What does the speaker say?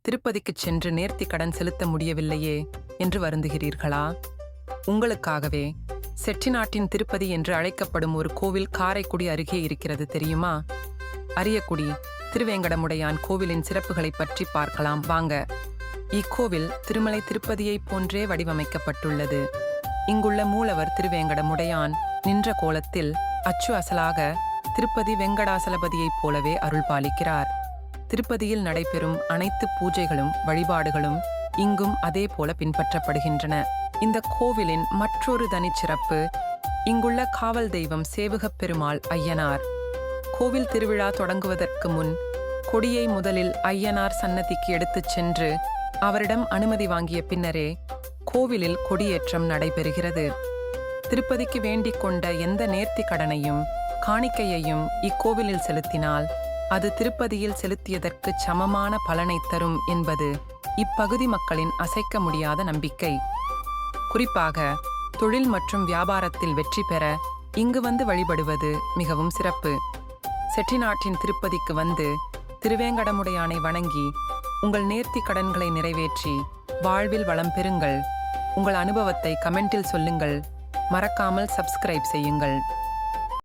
திருப்பதிக்குச் சென்று நேர்த்தி கடன் செலுத்த முடியவில்லையே என்று வருந்துகிறீர்களா? உங்களுக்காகவே செட்டிநாட்டின் திருப்பதி என்று அழைக்கப்படும் ஒரு கோவில் காரைக்குடி அருகே இருக்கிறது தெரியுமா? அரியக்குடி திருவேங்கடமுடையான் கோவிலின் சிறப்புகளை பற்றி பார்க்கலாம் வாங்க. இக்கோவில் திருமலை திருப்பதியைப் போன்றே வடிவமைக்கப்பட்டுள்ளது. இங்குள்ள மூலவர் திருவேங்கடமுடையான் நின்ற கோலத்தில் அச்சு அசலாக திருப்பதி வெங்கடாசலபதியைப் போலவே அருள் பாலிக்கிறார். திருப்பதியில் நடைபெறும் அனைத்து பூஜைகளும் வழிபாடுகளும் இங்கும் அதே போல பின்பற்றப்படுகின்றன. இந்த கோவிலின் மற்றொரு தனிச்சிறப்பு இங்குள்ள காவல் தெய்வம் சேவகப் பெருமாள் ஐயனார். கோவில் திருவிழா தொடங்குவதற்கு முன் கொடியை முதலில் ஐயனார் சன்னதிக்கு எடுத்துச் சென்று அவரிடம் அனுமதி வாங்கிய பின்னரே கோவிலில் கொடியேற்றம் நடைபெறுகிறது. திருப்பதிக்கு வேண்டிக் கொண்ட எந்த நேர்த்தி கடனையும் காணிக்கையையும் இக்கோவிலில் செலுத்தினால் அது திருப்பதியில் செலுத்தியதற்கு சமமான பலனை தரும் என்பது இப்பகுதி மக்களின் அசைக்க முடியாத நம்பிக்கை. குறிப்பாக தொழில் மற்றும் வியாபாரத்தில் வெற்றி பெற இங்கு வந்து வழிபடுவது மிகவும் சிறப்பு. செட்டிநாட்டின் திருப்பதிக்கு வந்து திருவேங்கடமுடையானை வணங்கி உங்கள் நேர்த்தி கடன்களை நிறைவேற்றி வாழ்வில் வளம் பெறுங்கள். உங்கள் அனுபவத்தை கமெண்டில் சொல்லுங்கள். மறக்காமல் சப்ஸ்கிரைப் செய்யுங்கள்.